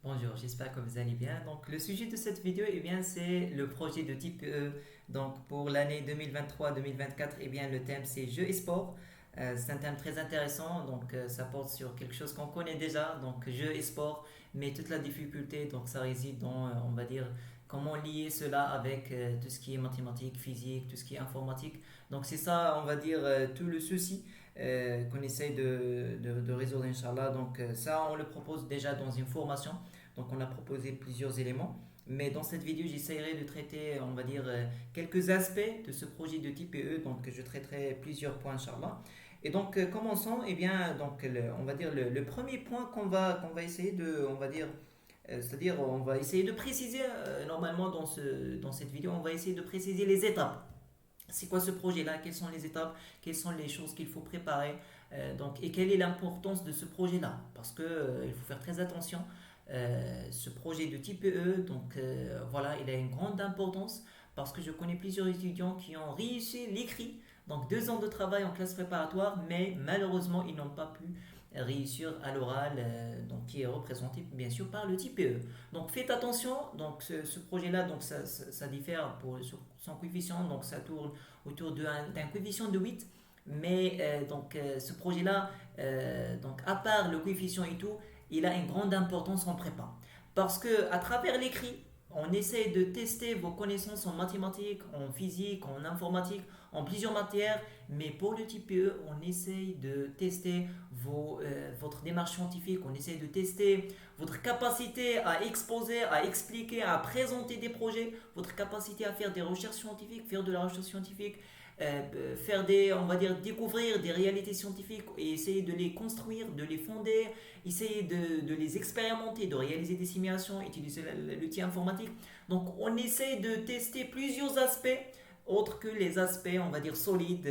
Bonjour, j'espère que vous allez bien. Donc, le sujet de cette vidéo, c'est le projet de type E. Donc, pour l'année 2023-2024, le thème c'est jeux et sport. C'est un thème très intéressant. Donc, ça porte sur quelque chose qu'on connaît déjà, donc jeux et sport. Mais toute la difficulté, donc, ça réside dans, on va dire, comment lier cela avec tout ce qui est mathématiques, physique, tout ce qui est informatique. Donc, c'est ça, on va dire, tout le souci qu'on essaye de résoudre, Inch'Allah. Donc, ça, on le propose déjà dans une formation. Donc on a proposé plusieurs éléments. Mais dans cette vidéo, j'essaierai de traiter, on va dire, quelques aspects de ce projet de type PE. Donc je traiterai plusieurs points, Inch'Allah. Et donc commençons, on va dire le premier point qu'on va essayer de, on va dire, c'est-à-dire on va essayer de préciser, normalement dans cette vidéo, on va essayer de préciser les étapes. C'est quoi ce projet-là? Quelles sont les étapes? Quelles sont les choses qu'il faut préparer? Et quelle est l'importance de ce projet-là? Parce que il faut faire très attention. Ce projet de type PE, voilà, il a une grande importance parce que je connais plusieurs étudiants qui ont réussi l'écrit, donc 2 ans de travail en classe préparatoire, mais malheureusement ils n'ont pas pu réussir à l'oral, qui est représenté bien sûr par le type PE. Donc faites attention, donc ce projet-là, ça diffère pour son coefficient, donc ça tourne autour d'un coefficient de 8. Mais ce projet-là, à part le coefficient et tout, il a une grande importance en prépa. Parce que à travers l'écrit, on essaie de tester vos connaissances en mathématiques, en physique, en informatique, en plusieurs matières, mais pour le type PE, on essaie de tester votre démarche scientifique, on essaie de tester votre capacité à exposer, à expliquer, à présenter des projets, votre capacité à faire des recherches scientifiques, faire de la recherche scientifique, faire on va dire, découvrir des réalités scientifiques et essayer de les construire, de les fonder, essayer de les expérimenter, de réaliser des simulations, utiliser l'outil informatique. Donc on essaie de tester plusieurs aspects autres que les aspects, on va dire, solides,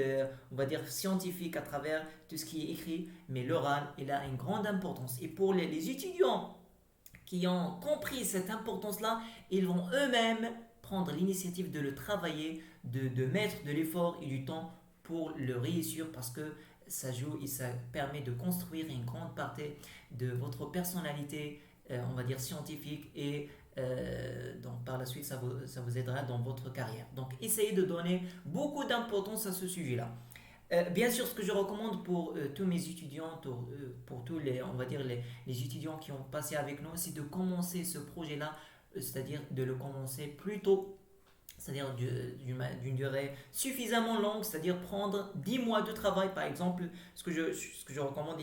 on va dire, scientifiques à travers tout ce qui est écrit, mais l'oral, il a une grande importance. Et pour les étudiants qui ont compris cette importance-là, ils vont eux-mêmes prendre l'initiative de le travailler, de mettre de l'effort et du temps pour le réussir parce que ça joue et ça permet de construire une grande partie de votre personnalité, on va dire scientifique, et donc par la suite ça vous aidera dans votre carrière. Donc essayez de donner beaucoup d'importance à ce sujet-là. Bien sûr, ce que je recommande pour tous mes étudiants, pour tous les, on va dire les étudiants qui ont passé avec nous, c'est de commencer ce projet-là, c'est-à-dire de le commencer plus tôt, c'est-à-dire d'une durée suffisamment longue, c'est-à-dire prendre 10 mois de travail, par exemple. Ce que je recommande,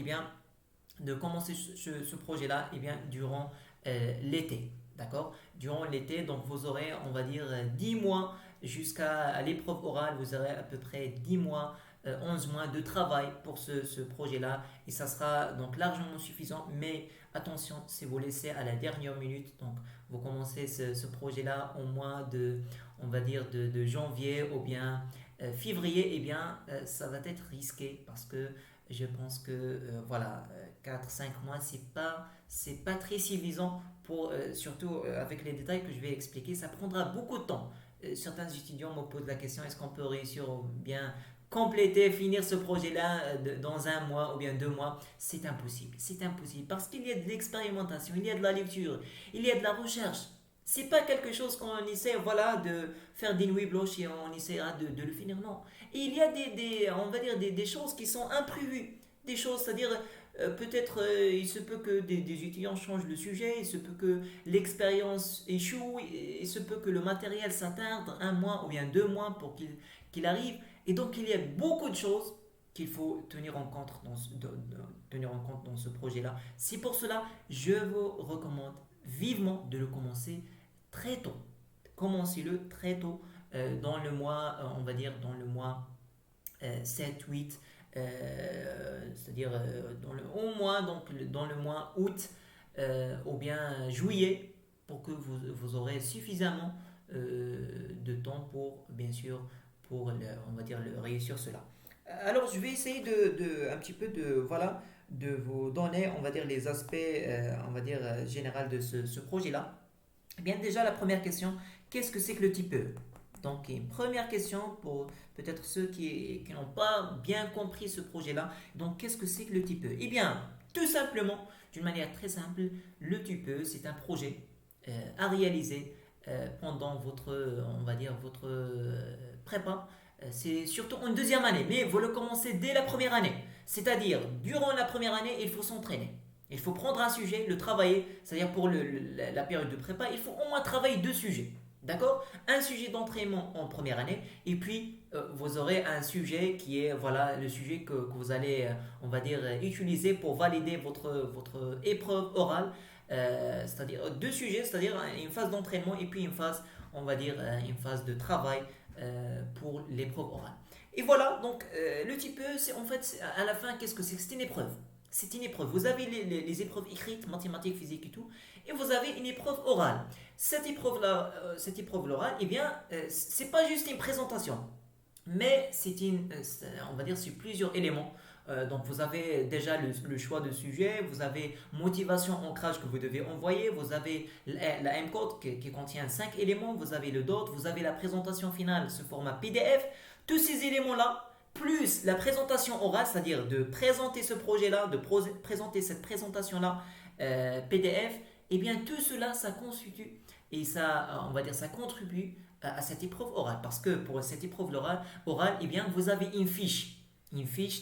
de commencer ce projet-là durant l'été. D'accord? Durant l'été, donc vous aurez, on va dire, 10 mois jusqu'à l'épreuve orale, vous aurez à peu près 10 mois, 11 mois de travail pour ce projet-là et ça sera donc largement suffisant. Mais attention, si vous laissez à la dernière minute, donc vous commencez ce projet-là au mois de, on va dire, de janvier ou bien février, ça va être risqué parce que je pense que voilà, 4-5 mois, c'est pas très suffisant pour, surtout avec les détails que je vais expliquer, ça prendra beaucoup de temps. Certains étudiants me posent la question, est-ce qu'on peut réussir ou bien compléter, finir ce projet-là dans un mois ou bien 2 mois? C'est impossible. C'est impossible parce qu'il y a de l'expérimentation, il y a de la lecture, il y a de la recherche. C'est pas quelque chose qu'on essaie, voilà, de faire des nuits blanches et on essaiera de le finir. Non. Et il y a on va dire, des choses qui sont imprévues. Des choses, c'est-à-dire, peut-être il se peut que des étudiants changent de sujet, il se peut que l'expérience échoue, il se peut que le matériel s'attarde 1 mois ou bien 2 mois pour qu'il arrive. Et donc il y a beaucoup de choses qu'il faut tenir en compte tenir en compte dans ce projet-là. C'est pour cela je vous recommande vivement de le commencer très tôt. Commencez-le très tôt, dans le mois, on va dire dans le mois 7, 8, c'est-à-dire au moins dans le mois août ou bien juillet, pour que vous aurez suffisamment de temps pour, bien sûr, on va dire, réussir cela. Alors, je vais essayer un petit peu voilà, de vous donner, on va dire, les aspects, on va dire, général de ce projet-là. Eh bien, déjà, la première question, qu'est-ce que c'est que le type E? Donc, une première question pour peut-être ceux qui n'ont pas bien compris ce projet-là. Donc, qu'est-ce que c'est que le type E? Eh bien, tout simplement, d'une manière très simple, le TPE, c'est un projet à réaliser pendant votre, on va dire, votre prépa. C'est surtout en deuxième année, mais vous le commencez dès la première année. C'est-à-dire, durant la première année, il faut s'entraîner. Il faut prendre un sujet, le travailler, c'est-à-dire pour la période de prépa, il faut au moins travailler deux sujets. D'accord? Un sujet d'entraînement en première année, et puis vous aurez un sujet qui est voilà, le sujet que vous allez, on va dire, utiliser pour valider votre épreuve orale. C'est-à-dire deux sujets, c'est-à-dire une phase d'entraînement et puis une phase, on va dire, une phase de travail pour l'épreuve orale. Et voilà, donc le type E, c'est en fait, à la fin, qu'est-ce que c'est? C'est une épreuve. C'est une épreuve. Vous avez les épreuves écrites, mathématiques, physique et tout, et vous avez une épreuve orale. Cette épreuve orale, eh bien, c'est pas juste une présentation, mais on va dire, c'est plusieurs éléments. Donc vous avez déjà le choix de sujet, vous avez motivation, ancrage que vous devez envoyer, vous avez la M-code qui contient 5 éléments, vous avez le DOT, vous avez la présentation finale sous format PDF. Tous ces éléments-là, plus la présentation orale, c'est-à-dire de présenter ce projet-là, de présenter cette présentation-là PDF, et bien tout cela, ça constitue et ça, on va dire, ça contribue à cette épreuve orale. Parce que pour cette épreuve orale, eh bien, vous avez une fiche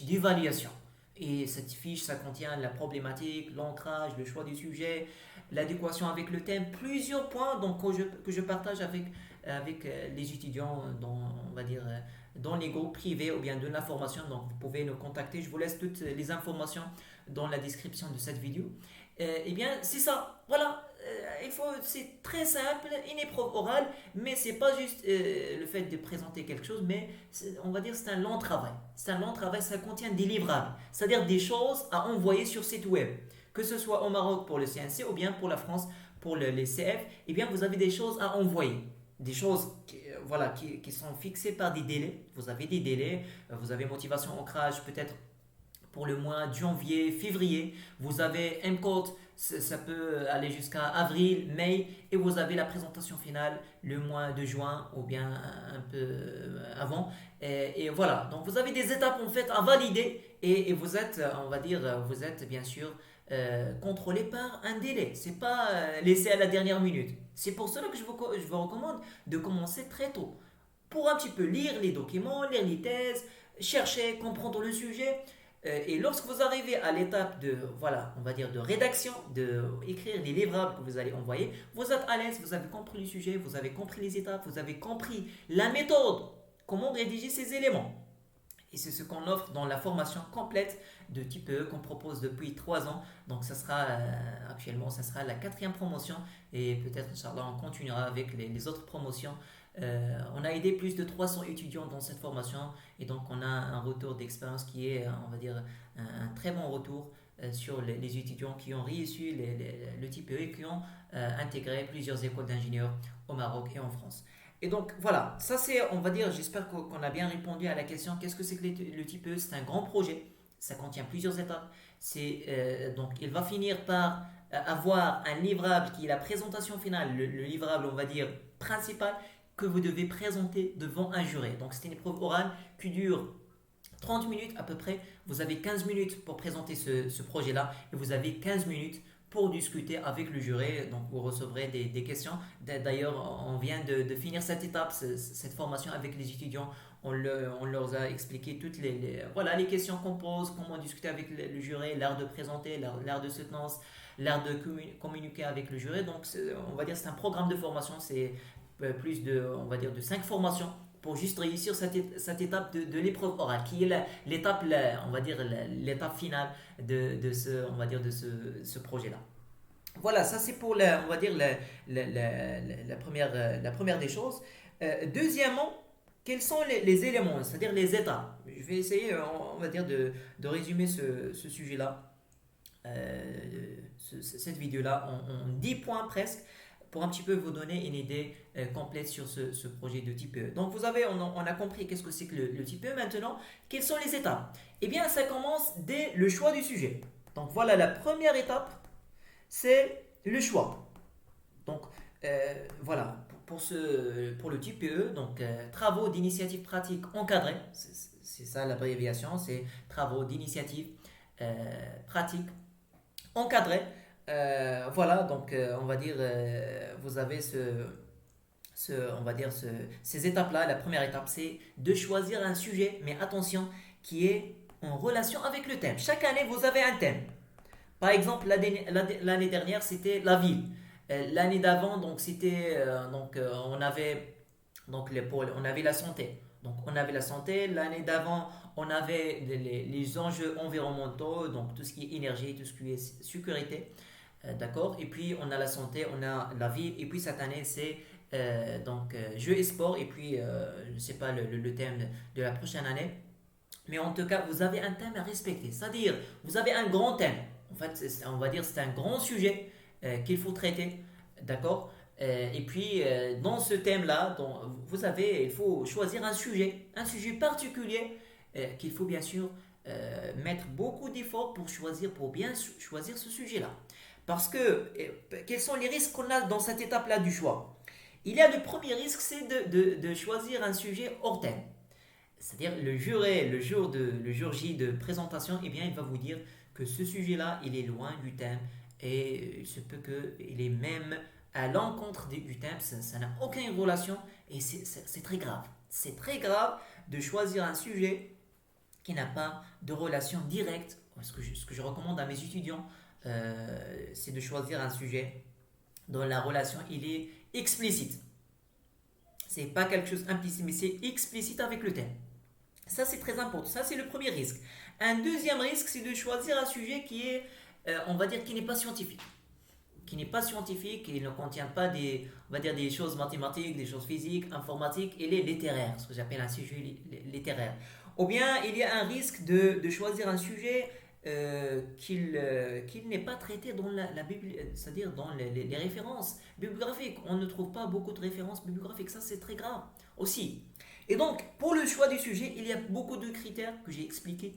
d'évaluation. Et cette fiche, ça contient la problématique, l'ancrage, le choix du sujet, l'adéquation avec le thème, plusieurs points donc, que je partage avec les étudiants dans, on va dire, dans les groupes privés ou bien de la formation. Donc, vous pouvez nous contacter. Je vous laisse toutes les informations dans la description de cette vidéo. Eh bien, c'est ça. Voilà. C'est très simple, une épreuve orale, mais c'est pas juste le fait de présenter quelque chose, mais on va dire c'est un long travail. C'est un long travail, ça contient des livrables, c'est-à-dire des choses à envoyer sur site web. Que ce soit au Maroc pour le CNC ou bien pour la France pour les CF, eh bien vous avez des choses à envoyer. Des choses voilà, qui sont fixées par des délais. Vous avez des délais, vous avez motivation, ancrage, peut-être pour le mois de janvier, février. Vous avez M-Code, ça peut aller jusqu'à avril, mai, et vous avez la présentation finale le mois de juin ou bien un peu avant. Et voilà, donc vous avez des étapes en fait à valider et vous êtes, on va dire, vous êtes bien sûr contrôlé par un délai. C'est pas laissé à la dernière minute. C'est pour cela que je vous recommande de commencer très tôt pour un petit peu lire les documents, lire les thèses, chercher, comprendre le sujet. Et lorsque vous arrivez à l'étape de, voilà, on va dire de rédaction, de écrire les livrables que vous allez envoyer, vous êtes à l'aise, vous avez compris le sujet, vous avez compris les étapes, vous avez compris la méthode, comment rédiger ces éléments. Et c'est ce qu'on offre dans la formation complète de type E qu'on propose depuis 3 ans. Donc ça sera actuellement, ça sera la quatrième promotion et peut-être Inch'Allah on continuera avec les autres promotions. On a aidé plus de 300 étudiants dans cette formation et donc on a un retour d'expérience qui est, on va dire, un très bon retour sur les étudiants qui ont réussi le type E et qui ont intégré plusieurs écoles d'ingénieurs au Maroc et en France. Et donc voilà, ça c'est, on va dire, j'espère qu'on a bien répondu à la question, qu'est-ce que c'est que le type E? C'est un grand projet, ça contient plusieurs étapes. Donc il va finir par avoir un livrable qui est la présentation finale, le livrable, on va dire, principal que vous devez présenter devant un jury. Donc c'est une épreuve orale qui dure 30 minutes à peu près. Vous avez 15 minutes pour présenter ce projet-là et vous avez 15 minutes pour discuter avec le jury. Donc vous recevrez des questions. D'ailleurs, on vient de finir cette étape, cette formation avec les étudiants. On leur a expliqué toutes voilà, les questions qu'on pose, comment discuter avec le jury, l'art de présenter, l'art de soutenance, l'art de communiquer avec le jury. Donc on va dire c'est un programme de formation, c'est plus de, on va dire, de 5 formations pour juste réussir cette étape de l'épreuve orale, qui est l'étape, on va dire, l'étape finale de ce, on va dire, de ce projet-là. Voilà, ça c'est pour, on va dire, la première des choses. Deuxièmement, quels sont les éléments, c'est-à-dire les étapes? Je vais essayer, on va dire, de résumer ce sujet-là, cette vidéo-là, en 10 points presque pour un petit peu vous donner une idée complète sur ce projet de type E. Donc on a compris qu'est-ce que c'est que le type E. Maintenant, quelles sont les étapes? Eh bien, ça commence dès le choix du sujet. Donc voilà, la première étape, c'est le choix. Donc voilà, pour le type E, donc travaux d'initiative pratique encadrés, c'est ça l'abréviation, c'est travaux d'initiative pratique encadré. Voilà, donc on va dire, vous avez on va dire ces étapes-là. La première étape, c'est de choisir un sujet, mais attention, qui est en relation avec le thème. Chaque année, vous avez un thème. Par exemple, l'année dernière, c'était la ville. L'année d'avant, donc c'était on avait on avait la santé. Donc on avait la santé. L'année d'avant, on avait les enjeux environnementaux, donc tout ce qui est énergie, tout ce qui est sécurité. D'accord. Et puis on a la santé, on a la ville. Et puis cette année, c'est jeux et sport. Et puis je ne sais pas le thème de la prochaine année. Mais en tout cas, vous avez un thème à respecter. C'est-à-dire, vous avez un grand thème. En fait, on va dire c'est un grand sujet qu'il faut traiter. D'accord. Et puis, dans ce thème-là, vous avez, il faut choisir un sujet particulier qu'il faut bien sûr mettre beaucoup d'efforts pour bien choisir ce sujet-là. Parce que, quels sont les risques qu'on a dans cette étape-là du choix? Il y a le premier risque, c'est de choisir un sujet hors thème. C'est-à-dire le jour J de présentation, eh bien, il va vous dire que ce sujet-là, il est loin du thème et il se peut qu'il est même à l'encontre du thème, ça n'a aucune relation et c'est très grave. C'est très grave de choisir un sujet qui n'a pas de relation directe. Ce que je recommande à mes étudiants, c'est de choisir un sujet dont la relation il est explicite. C'est pas quelque chose implicite, mais c'est explicite avec le thème. Ça, c'est très important. Ça, c'est le premier risque. Un deuxième risque, c'est de choisir un sujet qui est, on va dire, qui n'est pas scientifique. Qui n'est pas scientifique, qui ne contient pas on va dire, des choses mathématiques, des choses physiques, informatiques, et les littéraires, ce que j'appelle un sujet littéraire. Ou bien, il y a un risque de choisir un sujet qu'il n'est pas traité dans la Bible, c'est-à-dire dans les références bibliographiques. On ne trouve pas beaucoup de références bibliographiques. Ça, c'est très grave aussi. Et donc, pour le choix du sujet, il y a beaucoup de critères que j'ai expliqués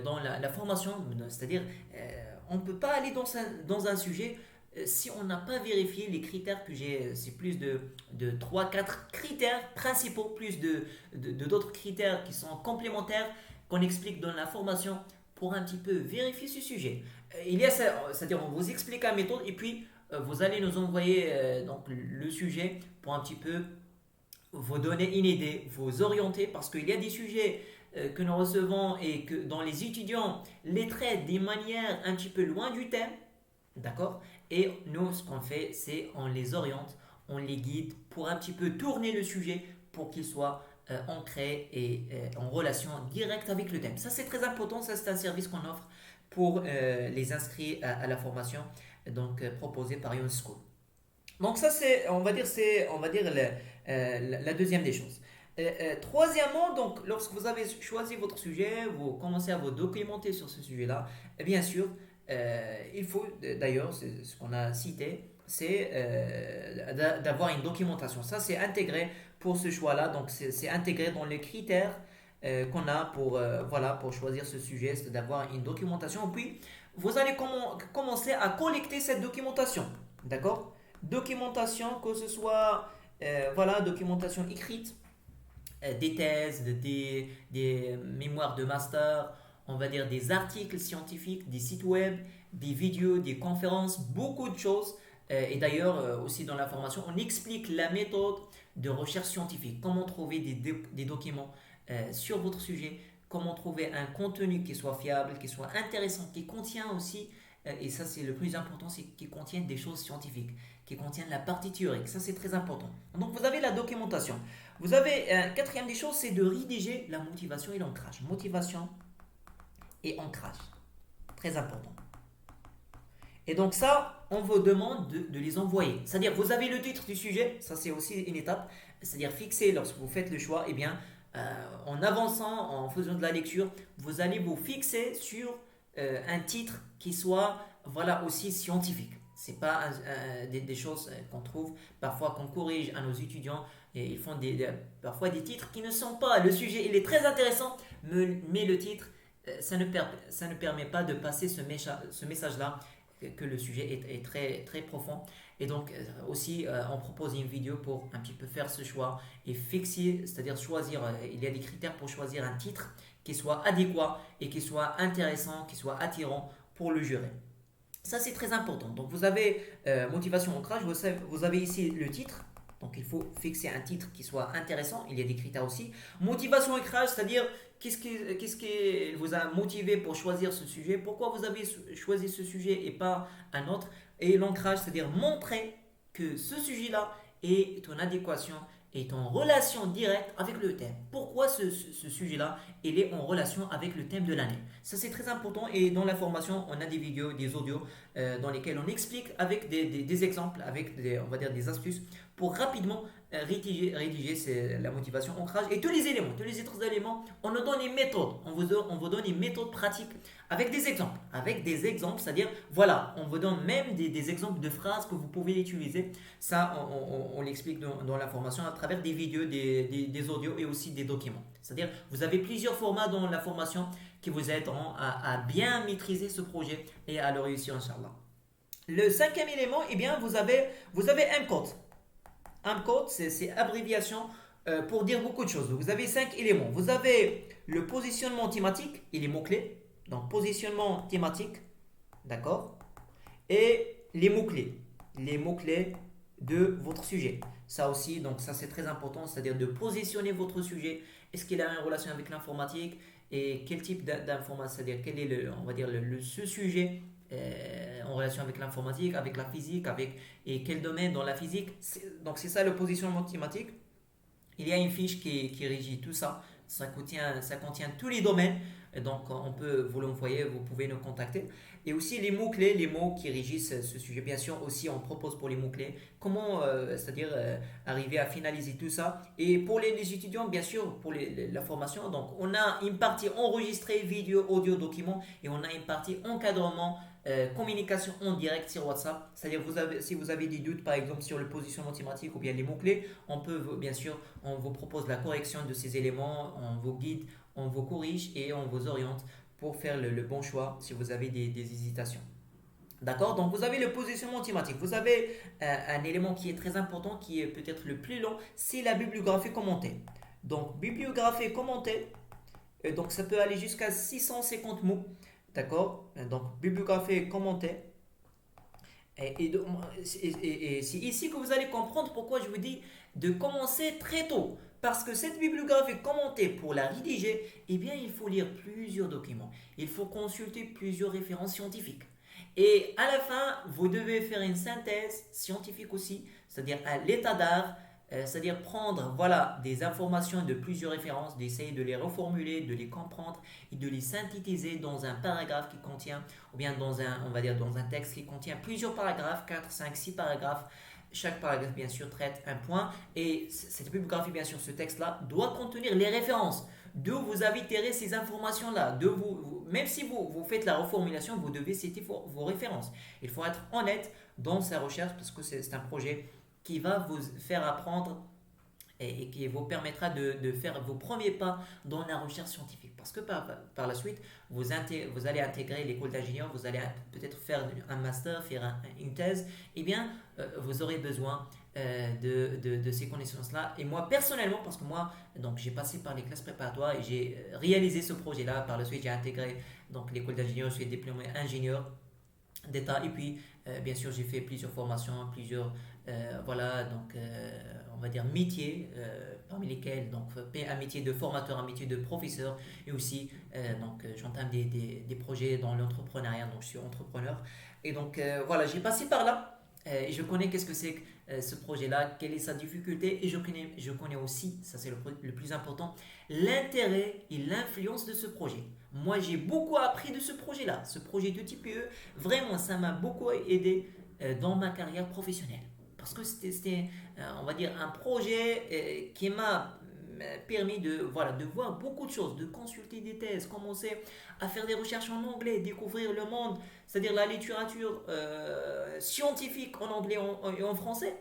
dans la formation. C'est-à-dire, on ne peut pas aller dans un sujet si on n'a pas vérifié les critères que j'ai. C'est plus de 3-4 critères principaux, plus d'autres critères qui sont complémentaires qu'on explique dans la formation pour un petit peu vérifier ce sujet. Il y a ça, c'est-à-dire on vous explique la méthode et puis vous allez nous envoyer donc le sujet pour un petit peu vous donner une idée, vous orienter, parce qu'il y a des sujets que nous recevons et que dont les étudiants les traitent des manières un petit peu loin du thème, d'accord? Et nous, ce qu'on fait, c'est on les oriente, on les guide pour un petit peu tourner le sujet pour qu'il soit ancré et en relation directe avec le thème. Ça, c'est très important, ça, c'est un service qu'on offre pour les inscrits à la formation proposée par Young School. Donc ça on va dire la deuxième des choses. Troisièmement, donc lorsque vous avez choisi votre sujet, vous commencez à vous documenter sur ce sujet-là. Et bien sûr, il faut d'ailleurs, c'est ce qu'on a cité, c'est d'avoir une documentation. Ça c'est intégré pour ce choix-là, donc c'est intégré dans les critères qu'on a pour choisir ce sujet, c'est d'avoir une documentation. Puis vous allez commencer à collecter cette documentation, d'accord? Documentation, que ce soit documentation écrite, des thèses, des mémoires de master, on va dire des articles scientifiques, des sites web, des vidéos, des conférences, beaucoup de choses. Et d'ailleurs, aussi dans la formation, on explique la méthode de recherche scientifique, comment trouver des documents sur votre sujet, comment trouver un contenu qui soit fiable, qui soit intéressant, qui contient aussi, et ça c'est le plus important, c'est qui contient des choses scientifiques, qui contiennent la partie théorique. Ça c'est très important. Donc vous avez la documentation. Vous avez, quatrième des choses, c'est de rédiger la motivation et l'ancrage. Motivation et ancrage. Très important. Et donc ça, on vous demande de les envoyer. C'est-à-dire, vous avez le titre du sujet, ça c'est aussi une étape. C'est-à-dire fixer, lorsque vous faites le choix, eh bien, en avançant, en faisant de la lecture, vous allez vous fixer sur un titre qui soit aussi scientifique. C'est pas des choses qu'on trouve parfois qu'on corrige à nos étudiants et ils font parfois des titres qui ne sont pas. Le sujet il est très intéressant, mais le titre ça ne permet pas de passer ce message-là que le sujet est très, très profond. Et donc aussi, on propose une vidéo pour un petit peu faire ce choix et fixer, c'est-à-dire choisir, il y a des critères pour choisir un titre qui soit adéquat et qui soit intéressant, qui soit attirant pour le jury. Ça, c'est très important. Donc, vous avez motivation ancrage, vous avez ici le titre. Donc, il faut fixer un titre qui soit intéressant. Il y a des critères aussi. Motivation ancrage, c'est-à-dire qu'est-ce qui vous a motivé pour choisir ce sujet, pourquoi vous avez choisi ce sujet et pas un autre. Et l'ancrage, c'est-à-dire montrer que ce sujet-là est en adéquation, est en relation directe avec le thème. Pourquoi ce sujet-là, il est en relation avec le thème de l'année. Ça, c'est très important. Et dans la formation, on a des vidéos, des audios dans lesquels on explique avec des exemples, avec on va dire des astuces pour rapidement rédiger la motivation, ancrage et tous les autres éléments. On nous donne une méthode, on vous donne une méthode pratique avec des exemples, c'est-à-dire voilà, on vous donne même des exemples de phrases que vous pouvez utiliser. Ça, on l'explique dans la formation à travers des vidéos, des audios et aussi des documents. C'est-à-dire, vous avez plusieurs formats dans la formation qui vous aideront à bien maîtriser ce projet et à le réussir, Inch'Allah. Le cinquième élément, eh bien, vous avez un code. Un code, c'est abréviation pour dire beaucoup de choses. Vous avez cinq éléments. Vous avez le positionnement thématique et les mots-clés. Donc, positionnement thématique, d'accord. Et les mots-clés. Les mots-clés de votre sujet. Ça aussi, donc ça c'est très important, c'est-à-dire de positionner votre sujet. Est-ce qu'il a une relation avec l'informatique et quel type d'informatique, c'est-à-dire quel est on va dire ce sujet en relation avec l'informatique, avec la physique, et quel domaine dans la physique. Donc c'est ça le positionnement thématique. Il y a une fiche qui régit tout ça. Ça contient tous les domaines. Donc, on peut vous l'envoyer, vous pouvez nous contacter. Et aussi les mots-clés, les mots qui régissent ce sujet. Bien sûr, aussi, on propose pour les mots-clés comment, c'est-à-dire arriver à finaliser tout ça. Et pour les étudiants, bien sûr, pour la formation, donc on a une partie enregistrée, vidéo, audio, document, et on a une partie encadrement, communication en direct sur WhatsApp. C'est-à-dire, si vous avez des doutes, par exemple, sur le positionnement thématique ou bien les mots-clés, on peut, bien sûr, on vous propose la correction de ces éléments, on vous guide, on vous corrige et on vous oriente pour faire le bon choix si vous avez des hésitations. D'accord. Donc vous avez le positionnement thématique. Vous avez un élément qui est très important, qui est peut-être le plus long, c'est la bibliographie commentée. Donc bibliographie commentée, donc ça peut aller jusqu'à 650 mots. D'accord. Donc bibliographie commentée. Et c'est ici que vous allez comprendre pourquoi je vous dis de commencer très tôt. Parce que cette bibliographie commentée, pour la rédiger, eh bien, il faut lire plusieurs documents. Il faut consulter plusieurs références scientifiques. Et à la fin, vous devez faire une synthèse scientifique aussi, c'est-à-dire à l'état d'art, c'est-à-dire prendre voilà, des informations de plusieurs références, d'essayer de les reformuler, de les comprendre et de les synthétiser dans un paragraphe qui contient, ou bien on va dire dans un texte qui contient plusieurs paragraphes, 4, 5, 6 paragraphes. Chaque paragraphe, bien sûr, traite un point. Et cette bibliographie, bien sûr, ce texte-là, doit contenir les références. D'où vous avez tiré ces informations-là. Même si vous faites la reformulation, vous devez citer vos références. Il faut être honnête dans sa recherche parce que c'est un projet qui va vous faire apprendre et qui vous permettra de faire vos premiers pas dans la recherche scientifique. Parce que par la suite, vous allez intégrer l'école d'ingénieur, vous allez peut-être faire un master, faire une thèse, eh bien, vous aurez besoin de ces connaissances-là. Et moi, personnellement, parce que moi, donc, j'ai passé par les classes préparatoires et j'ai réalisé ce projet-là. Par la suite, j'ai intégré donc, l'école d'ingénieur, je suis diplômé ingénieur d'État. Et puis, bien sûr, j'ai fait plusieurs formations, plusieurs, voilà, donc, on va dire métiers, parmi lesquels, donc, un métier de formateur, un métier de professeur, et aussi, donc, j'entame des projets dans l'entrepreneuriat, donc je suis entrepreneur. Et donc, voilà, j'ai passé par là. Et je connais qu'est-ce que c'est que ce projet-là, quelle est sa difficulté, et je connais aussi, ça c'est le plus important, l'intérêt et l'influence de ce projet. Moi, j'ai beaucoup appris de ce projet-là, ce projet de TPE. Vraiment, ça m'a beaucoup aidé dans ma carrière professionnelle. Parce que c'était, on va dire, un projet qui m'a permis voilà, de voir beaucoup de choses, de consulter des thèses, commencer à faire des recherches en anglais, découvrir le monde, c'est-à-dire la littérature scientifique en anglais et en français.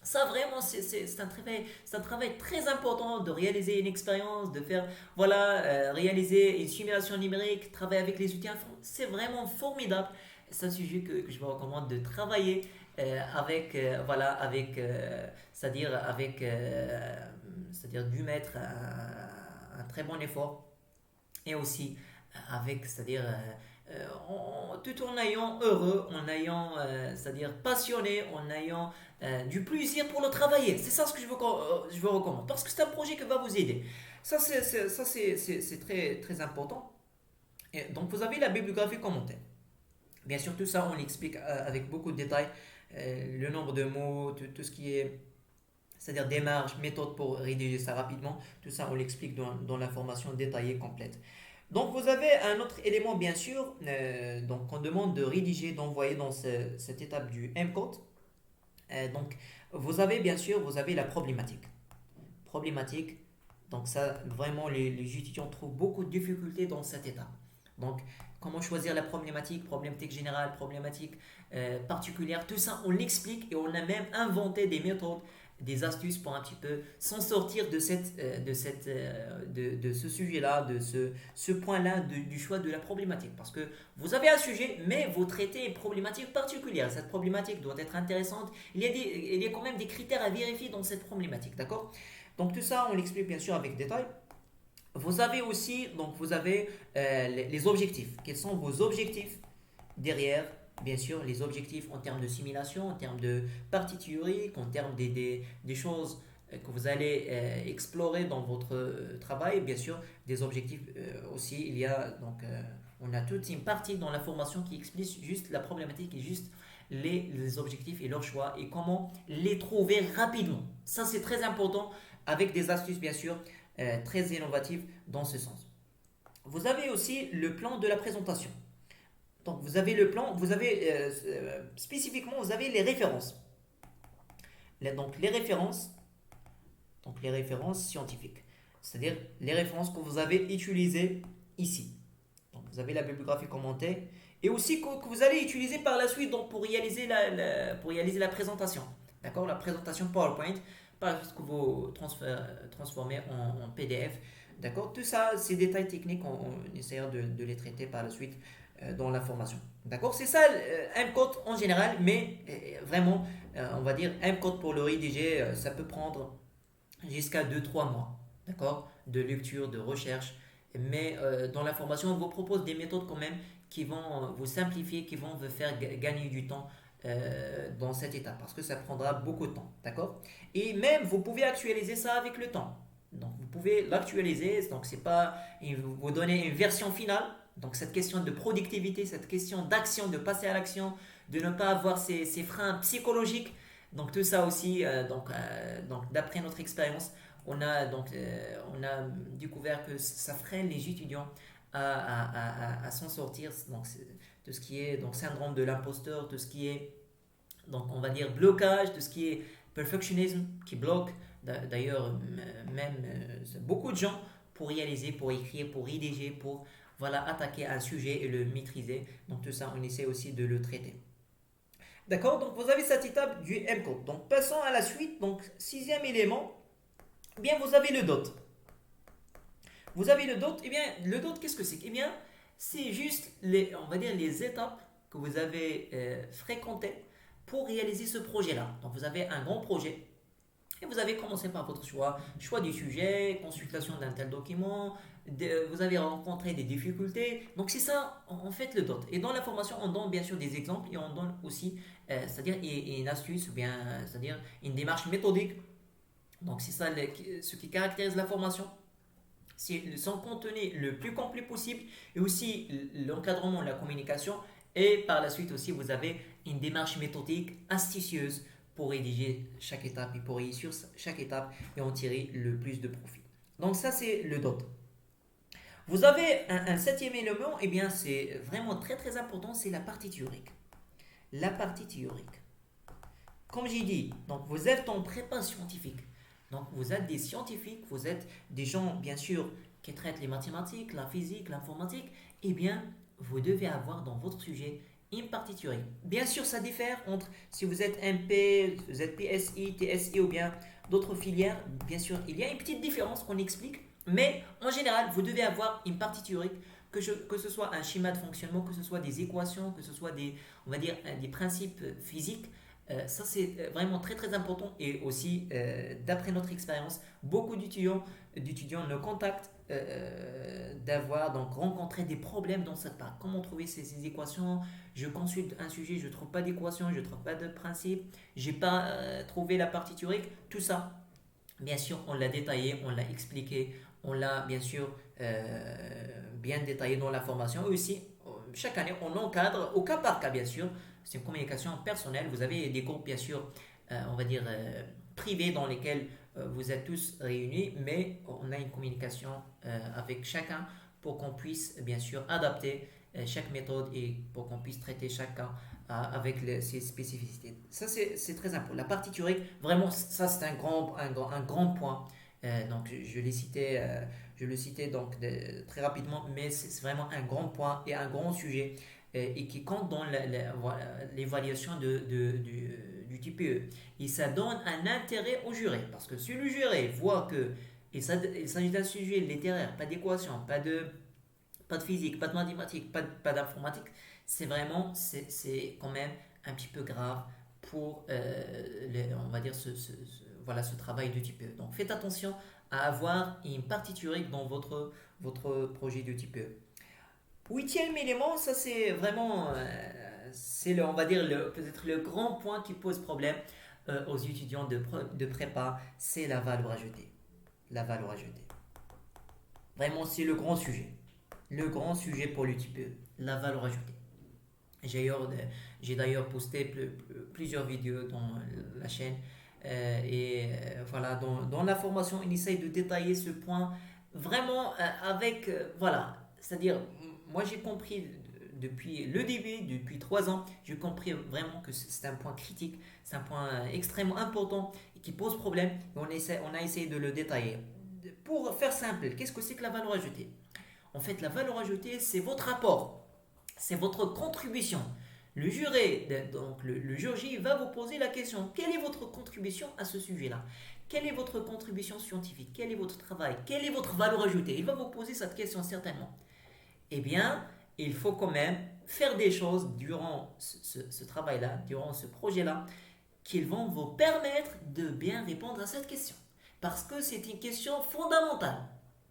Ça vraiment, c'est un travail très important de réaliser une expérience, de faire, voilà, réaliser une simulation numérique, travailler avec les outils informatiques. C'est vraiment formidable. C'est un sujet que je vous recommande de travailler voilà, c'est-à-dire dû mettre un très bon effort et aussi avec, c'est-à-dire tout en ayant heureux, en ayant, c'est-à-dire passionné, en ayant du plaisir pour le travailler. C'est ça ce que je vous recommande. Parce que c'est un projet qui va vous aider. Ça, c'est très, très important. Et donc, vous avez la bibliographie commentaire. Bien sûr, tout ça, on l'explique avec beaucoup de détails. Le nombre de mots, tout ce qui est, c'est-à-dire démarche, méthode pour rédiger ça rapidement. Tout ça, on l'explique dans l'information détaillée complète. Donc, vous avez un autre élément, bien sûr. Donc, on demande de rédiger, d'envoyer dans cette étape du MCOT. Donc, vous avez bien sûr, vous avez la problématique. Problématique, donc ça, vraiment, les étudiants trouvent beaucoup de difficultés dans cette étape. Donc, comment choisir la problématique, problématique générale, problématique particulière, tout ça, on l'explique et on a même inventé des méthodes, des astuces pour un petit peu s'en sortir de ce sujet-là, ce point-là du choix de la problématique. Parce que vous avez un sujet, mais vous traitez une problématique particulière. Cette problématique doit être intéressante. Il y a quand même des critères à vérifier dans cette problématique, d'accord? Donc tout ça, on l'explique bien sûr avec détail. Vous avez aussi, donc vous avez les objectifs. Quels sont vos objectifs derrière, bien sûr, les objectifs en termes de simulation, en termes de partie théorique, en termes des choses que vous allez explorer dans votre travail. Bien sûr, des objectifs aussi. On a toute une partie dans la formation qui explique juste la problématique et juste les objectifs et leurs choix et comment les trouver rapidement. Ça, c'est très important avec des astuces, bien sûr, très innovatives dans ce sens. Vous avez aussi le plan de la présentation. Donc, vous avez le plan, vous avez spécifiquement, vous avez les références. Donc, les références scientifiques. C'est-à-dire les références que vous avez utilisées ici. Donc, vous avez la bibliographie commentée et aussi que vous allez utiliser par la suite donc, pour réaliser pour réaliser la présentation. D'accord? La présentation PowerPoint, parce que vous transformez en PDF. D'accord? Tout ça, ces détails techniques, on essaiera de les traiter par la suite dans la formation. D'accord? C'est ça un code en général, mais vraiment, on va dire un code pour le rédiger, ça peut prendre jusqu'à 2 3 mois. D'accord? De lecture, de recherche. Mais dans la formation, on vous propose des méthodes quand même qui vont vous simplifier, qui vont vous faire gagner du temps dans cette étape parce que ça prendra beaucoup de temps. D'accord? Et même, vous pouvez actualiser ça avec le temps. Donc, vous pouvez l'actualiser. Donc, c'est pas vous donner une version finale. Donc, cette question de productivité, cette question d'action, de passer à l'action, de ne pas avoir ces freins psychologiques. Donc, tout ça aussi, donc d'après notre expérience, on a découvert que ça freine les étudiants à s'en sortir. Donc, tout ce qui est donc, syndrome de l'imposteur, tout ce qui est, donc, on va dire, blocage, tout ce qui est perfectionnisme qui bloque. D'ailleurs, même beaucoup de gens pour réaliser, pour écrire, pour rédiger, pour voilà, attaquer un sujet et le maîtriser. Donc tout ça, on essaie aussi de le traiter. D'accord? Donc vous avez cette étape du MCODE. Donc passons à la suite. Donc sixième élément, eh bien vous avez le DOT. Vous avez le DOT. Eh bien le DOT, qu'est-ce que c'est? Eh bien c'est juste on va dire les étapes que vous avez fréquentées pour réaliser ce projet-là. Donc vous avez un grand projet. Et vous avez commencé par votre choix du sujet, consultation d'un tel document, vous avez rencontré des difficultés. Donc c'est ça en fait le DOT. Et dans la formation, on donne bien sûr des exemples et on donne aussi, c'est-à-dire une astuce, ou bien, c'est-à-dire une démarche méthodique. Donc c'est ça ce qui caractérise la formation. C'est son contenu le plus complet possible et aussi l'encadrement, la communication. Et par la suite aussi, vous avez une démarche méthodique astucieuse pour rédiger chaque étape et pour réussir chaque étape et en tirer le plus de profit. Donc ça, c'est le DOT. Vous avez un septième élément, et eh bien c'est vraiment très très important, c'est la partie théorique. La partie théorique. Comme j'ai dit, donc vous êtes en prépa scientifique. Donc vous êtes des scientifiques, vous êtes des gens bien sûr qui traitent les mathématiques, la physique, l'informatique. Eh bien, vous devez avoir dans votre sujet une partie théorique. Bien sûr, ça diffère entre si vous êtes MP, vous êtes PSI, TSI ou bien d'autres filières. Bien sûr, il y a une petite différence qu'on explique, mais en général, vous devez avoir une partie théorique, que ce soit un schéma de fonctionnement, que ce soit des équations, que ce soit on va dire, des principes physiques. Ça, c'est vraiment très très important. Et aussi, d'après notre expérience, beaucoup d'étudiants nous contactent d'avoir donc rencontré des problèmes dans cette part. Comment trouver ces équations? Je consulte un sujet, je ne trouve pas d'équation, je ne trouve pas de principe, j'ai pas trouvé la partie théorique. Tout ça, bien sûr, on l'a détaillé, on l'a expliqué, on l'a bien sûr bien détaillé dans la formation. Et aussi, chaque année, on encadre au cas par cas, bien sûr. C'est une communication personnelle. Vous avez des groupes, bien sûr, on va dire privés dans lesquels vous êtes tous réunis, mais on a une communication avec chacun pour qu'on puisse, bien sûr, adapter chaque méthode et pour qu'on puisse traiter chacun avec ses spécificités. Ça, c'est très important. La partie théorique, vraiment, ça, c'est un grand point. Donc, je le citais donc très rapidement, mais c'est vraiment un grand point et un grand sujet et qui compte dans voilà, l'évaluation du TPE. Et ça donne un intérêt au juré, parce que si le juré voit que il s'agit d'un sujet littéraire, pas d'équation, pas de physique, pas de mathématiques, pas d'informatique, c'est quand même un petit peu grave pour, on va dire, voilà, ce travail de type E. Donc faites attention à avoir une partie théorique dans votre projet de type E. Huitième élément, ça c'est vraiment, on va dire, peut-être le grand point qui pose problème aux étudiants de prépa, c'est la valeur ajoutée. La valeur ajoutée. Vraiment, c'est le grand sujet. Le grand sujet pour l'UTPE, la valeur ajoutée. J'ai d'ailleurs posté plusieurs vidéos dans la chaîne voilà, dans la formation, on essaye de détailler ce point vraiment avec, voilà, c'est-à-dire, moi j'ai compris depuis le début, depuis 3 ans, j'ai compris vraiment que c'est un point critique, c'est un point extrêmement important et qui pose problème et on a essayé de le détailler. Pour faire simple, qu'est-ce que c'est que la valeur ajoutée? En fait, la valeur ajoutée, c'est votre apport, c'est votre contribution. Le juré, donc le jury J, va vous poser la question, quelle est votre contribution à ce sujet-là? Quelle est votre contribution scientifique? Quel est votre travail? Quelle est votre valeur ajoutée? Il va vous poser cette question certainement. Eh bien, il faut quand même faire des choses durant ce travail-là, durant ce projet-là, qui vont vous permettre de bien répondre à cette question. Parce que c'est une question fondamentale.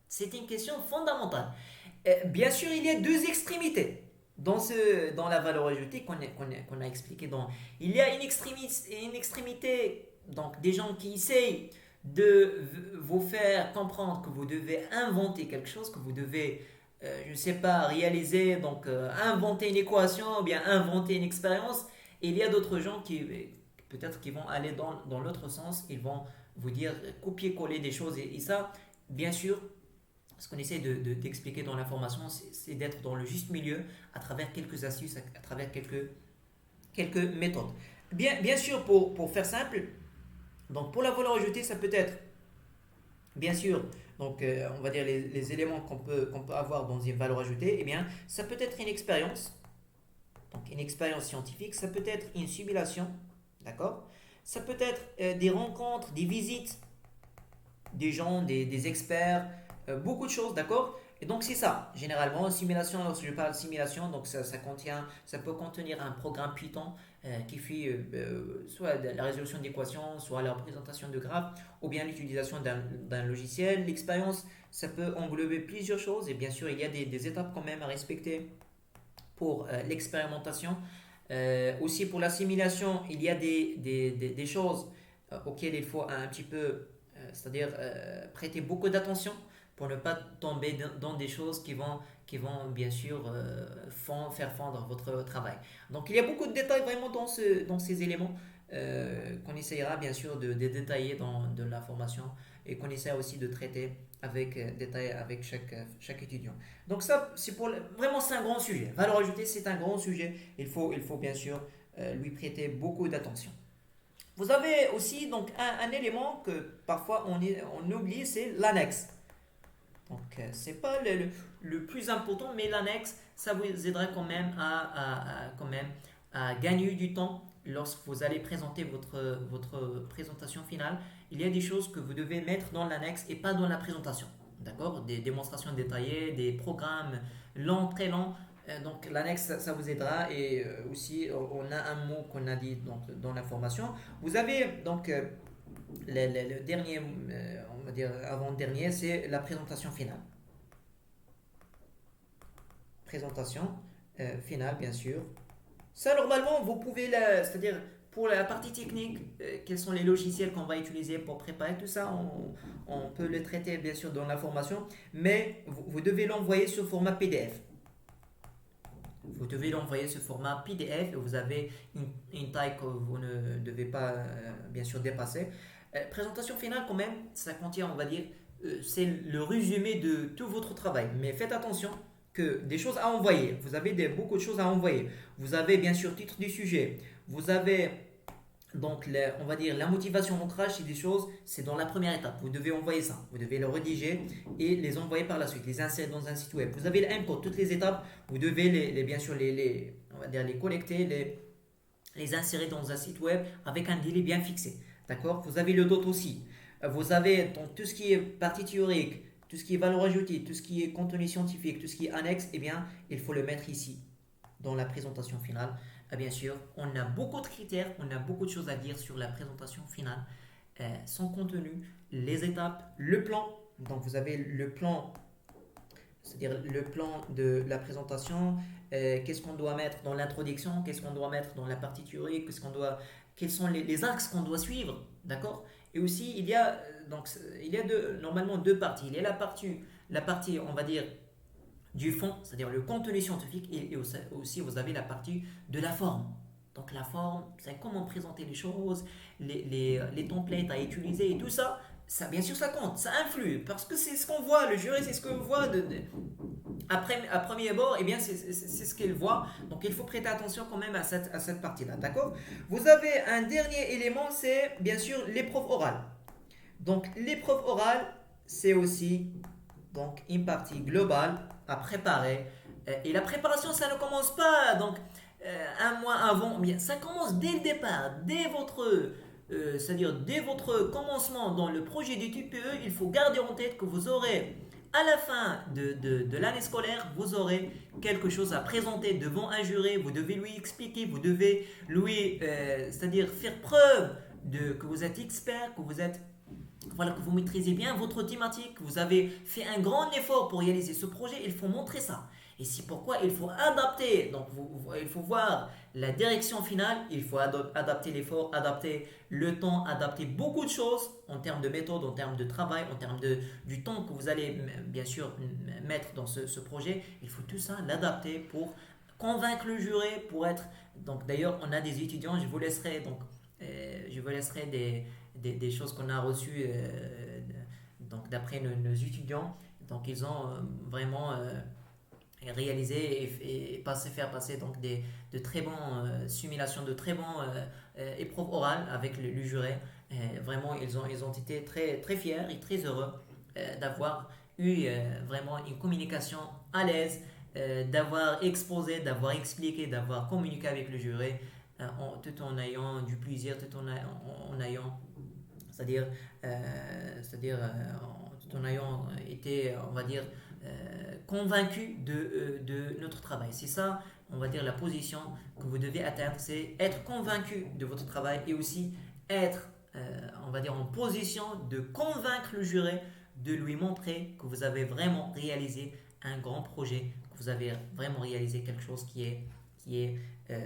C'est une question fondamentale. Bien sûr, il y a deux extrémités dans la valeur ajoutée qu'on a expliqué. Il y a une extrémité, donc des gens qui essayent de vous faire comprendre que vous devez inventer quelque chose, que vous devez, je ne sais pas, réaliser, donc inventer une équation ou bien inventer une expérience. Et il y a d'autres gens qui, peut-être, qui vont aller dans l'autre sens, ils vont vous dire copier-coller des choses. Et ça, bien sûr, ce qu'on essaie d'expliquer dans la formation, c'est d'être dans le juste milieu à travers quelques astuces, à travers quelques méthodes. Bien sûr, pour faire simple, donc pour la valeur ajoutée, ça peut être, bien sûr, donc on va dire les éléments qu'on peut avoir dans une valeur ajoutée, eh bien, ça peut être une expérience, donc une expérience scientifique, ça peut être une simulation, d'accord? Ça peut être des rencontres, des visites, des gens, des experts, beaucoup de choses, d'accord? Et donc c'est ça, généralement, simulation, lorsque je parle de simulation, donc ça peut contenir un programme Python qui fait soit la résolution d'équations, soit la représentation de graphes, ou bien l'utilisation d'un logiciel. L'expérience, ça peut englober plusieurs choses, et bien sûr, il y a des étapes quand même à respecter pour l'expérimentation. Aussi pour la simulation, il y a des choses auxquelles il faut un petit peu, c'est-à-dire prêter beaucoup d'attention pour ne pas tomber dans des choses qui vont bien sûr faire fondre votre travail. Donc il y a beaucoup de détails vraiment dans ces éléments qu'on essayera bien sûr de détailler dans la formation et qu'on essaie aussi de traiter avec détail avec chaque étudiant. Donc ça, vraiment c'est un grand sujet. Valeur ajoutée, c'est un grand sujet. Il faut bien sûr lui prêter beaucoup d'attention. Vous avez aussi donc un élément que parfois on oublie, c'est l'annexe. Donc, c'est pas le plus important, mais l'annexe, ça vous aidera quand même quand même à gagner du temps lorsque vous allez présenter votre présentation finale. Il y a des choses que vous devez mettre dans l'annexe et pas dans la présentation. D'accord? Des démonstrations détaillées, des programmes longs, très longs. Donc l'annexe, ça vous aidera et aussi on a un mot qu'on a dit donc, dans la formation. Vous avez donc le dernier, on va dire avant-dernier, c'est la présentation finale. Présentation finale, bien sûr. Ça, normalement, vous pouvez, c'est-à-dire pour la partie technique, quels sont les logiciels qu'on va utiliser pour préparer tout ça, on peut le traiter bien sûr dans la formation, mais vous devez l'envoyer sous format PDF. Vous devez l'envoyer ce format PDF et vous avez une taille que vous ne devez pas bien sûr dépasser. Présentation finale quand même, ça contient on va dire, c'est le résumé de tout votre travail. Mais faites attention que des choses à envoyer, vous avez beaucoup de choses à envoyer. Vous avez bien sûr titre du sujet, vous avez donc, on va dire la motivation ancrage, c'est des choses, c'est dans la première étape. Vous devez envoyer ça, vous devez le rédiger et les envoyer par la suite, les insérer dans un site web. Vous avez l'input, toutes les étapes, vous devez bien sûr on va dire les collecter, les insérer dans un site web avec un délai bien fixé. D'accord. Vous avez le dot aussi. Vous avez donc tout ce qui est partie théorique, tout ce qui est valeur ajoutée, tout ce qui est contenu scientifique, tout ce qui est annexe, eh bien, il faut le mettre ici dans la présentation finale. Bien sûr, on a beaucoup de critères, on a beaucoup de choses à dire sur la présentation finale, son contenu, les étapes, le plan. Donc vous avez le plan, c'est-à-dire le plan de la présentation, qu'est-ce qu'on doit mettre dans l'introduction, qu'est-ce qu'on doit mettre dans la partie théorique, quels sont les axes qu'on doit suivre, d'accord. Et aussi, il y a normalement deux parties. Il y a la partie, on va dire, du fond, c'est-à-dire le contenu scientifique, et aussi vous avez la partie de la forme. Donc la forme, c'est comment présenter les choses, les templates à utiliser et tout ça. Ça, bien sûr, ça compte, ça influe, parce que c'est ce qu'on voit, le jury, c'est ce qu'on voit à premier abord, et bien c'est ce qu'il voit. Donc il faut prêter attention quand même à cette partie-là, d'accord. Vous avez un dernier élément, c'est bien sûr l'épreuve orale. Donc l'épreuve orale, c'est aussi donc une partie globale à préparer. Et la préparation, ça ne commence pas donc un mois avant, bien ça commence dès le départ, c'est-à-dire dès votre commencement dans le projet du TPE. Il faut garder en tête que vous aurez à la fin de l'année scolaire, vous aurez quelque chose à présenter devant un jury. Vous devez lui expliquer, vous devez lui, c'est-à-dire faire preuve que vous êtes expert, que vous êtes, voilà, que vous maîtrisez bien votre thématique, vous avez fait un grand effort pour réaliser ce projet, il faut montrer ça. Et c'est pourquoi il faut adapter, donc il faut voir la direction finale, il faut adapter l'effort, adapter le temps, adapter beaucoup de choses en termes de méthode, en termes de travail, en termes du temps que vous allez bien sûr mettre dans ce projet. Il faut tout ça l'adapter pour convaincre le jury, pour être... Donc d'ailleurs, on a des étudiants, je vous laisserai des choses qu'on a reçues donc d'après nos étudiants. Donc ils ont vraiment réalisé et faire passer donc de très bons simulations, de très bons épreuves orales avec le jury. Vraiment, ils ont été très, très fiers et très heureux d'avoir eu vraiment une communication à l'aise, d'avoir exposé, d'avoir expliqué, d'avoir communiqué avec le jury, tout en ayant du plaisir, en ayant, c'est-à-dire, tout en ayant été, on va dire, convaincu de notre travail. C'est ça, on va dire, la position que vous devez atteindre, c'est être convaincu de votre travail et aussi être, on va dire, en position de convaincre le jury, de lui montrer que vous avez vraiment réalisé un grand projet, que vous avez vraiment réalisé quelque chose qui est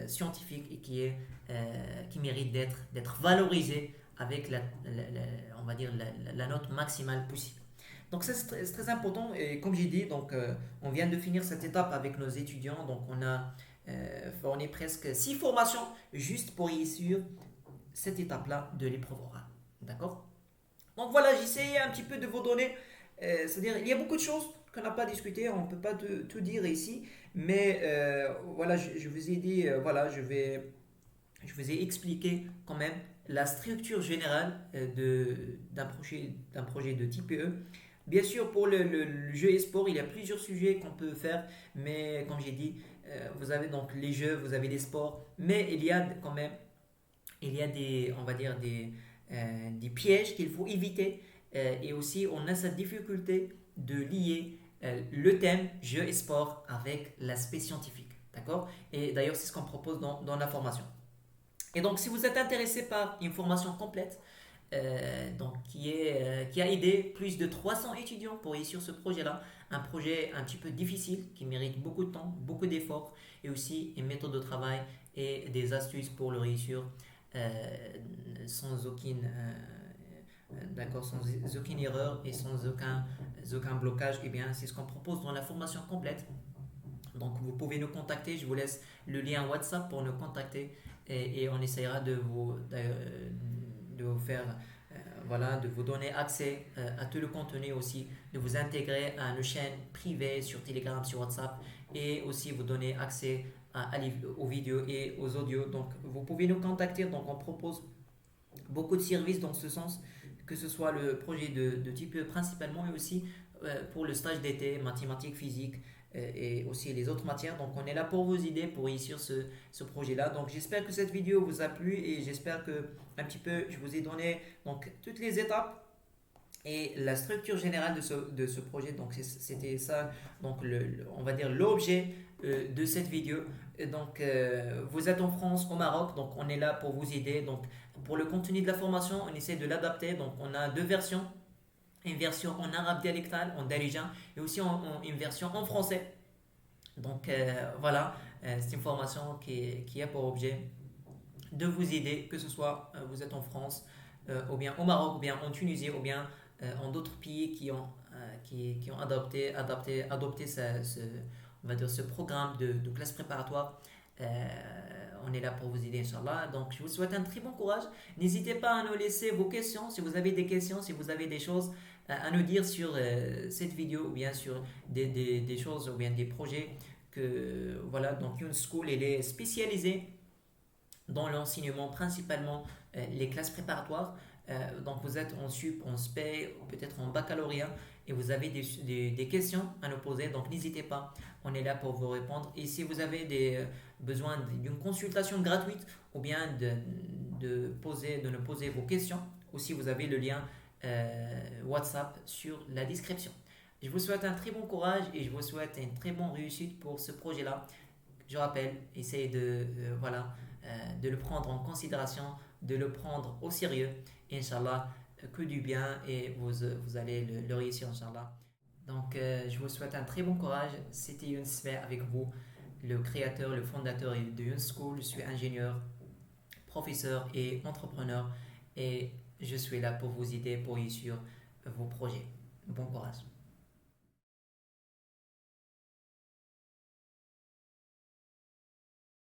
scientifique et qui mérite d'être valorisé avec on va dire la note maximale possible. Donc ça, c'est très important et comme j'ai dit, donc on vient de finir cette étape avec nos étudiants. Donc on est presque 6 formations juste pour réussir cette étape-là de l'épreuve orale. D'accord. Donc voilà, j'ai essayé un petit peu de vous donner, c'est-à-dire il y a beaucoup de choses qu'on n'a pas discuté, on ne peut pas tout dire ici, mais voilà, je vous ai dit, voilà, je vous ai expliqué quand même la structure générale d'un projet de type E. Bien sûr, pour le jeu e-sport, il y a plusieurs sujets qu'on peut faire, mais comme j'ai dit, vous avez donc les jeux, vous avez les sports, mais il y a quand même, il y a on va dire des pièges qu'il faut éviter, et aussi on a cette difficulté de lier le thème jeux et sport avec l'aspect scientifique. D'accord? Et d'ailleurs, c'est ce qu'on propose dans la formation. Et donc, si vous êtes intéressé par une formation complète, qui a aidé plus de 300 étudiants pour réussir ce projet-là. Un projet un petit peu difficile qui mérite beaucoup de temps, beaucoup d'efforts et aussi une méthode de travail et des astuces pour le réussir sans sans aucune erreur et sans aucun blocage. Et bien, c'est ce qu'on propose dans la formation complète. Donc, vous pouvez nous contacter. Je vous laisse le lien WhatsApp pour nous contacter et on essaiera de vous faire, voilà, de vous donner accès à tout le contenu aussi, de vous intégrer à nos chaînes privées sur Telegram, sur WhatsApp et aussi vous donner accès aux vidéos et aux audios. Donc, vous pouvez nous contacter. Donc, on propose beaucoup de services dans ce sens, que ce soit le projet de type principalement et aussi pour le stage d'été, mathématiques, physique et aussi les autres matières. Donc on est là pour vous aider pour réussir ce projet-là. Donc j'espère que cette vidéo vous a plu et j'espère que un petit peu je vous ai donné donc toutes les étapes et la structure générale de ce projet. Donc c'était ça, donc on va dire l'objet de cette vidéo. Et donc vous êtes en France, au Maroc, donc on est là pour vous aider. Donc pour le contenu de la formation, on essaie de l'adapter. Donc on a deux versions, une version en arabe dialectal, en darija, et aussi une version en français. Donc voilà, c'est une formation qui a pour objet de vous aider, que ce soit vous êtes en France, ou bien au Maroc, ou bien en Tunisie, ou bien en d'autres pays qui ont adopté on va dire ce programme de classe préparatoire. On est là pour vous aider, Inch'Allah. Donc, je vous souhaite un très bon courage. N'hésitez pas à nous laisser vos questions. Si vous avez des questions, si vous avez des choses à nous dire sur cette vidéo, ou bien sur des choses, ou bien des projets voilà. Donc, Youn School, elle est spécialisée dans l'enseignement, principalement les classes préparatoires. Donc vous êtes en sup, en spé, peut-être en baccalauréat, et vous avez des questions à nous poser, donc n'hésitez pas, on est là pour vous répondre. Et si vous avez besoin d'une consultation gratuite, ou bien de nous poser vos questions, aussi vous avez le lien WhatsApp sur la description. Je vous souhaite un très bon courage et je vous souhaite une très bonne réussite pour ce projet-là. Je rappelle, essayez de le prendre en considération, de le prendre au sérieux. Inch'Allah, que du bien et vous allez le réussir, Inch'Allah. Donc, je vous souhaite un très bon courage. C'était Younes avec vous, le créateur, le fondateur de Younes School. Je suis ingénieur, professeur et entrepreneur et je suis là pour vous aider pour réussir vos projets. Bon courage.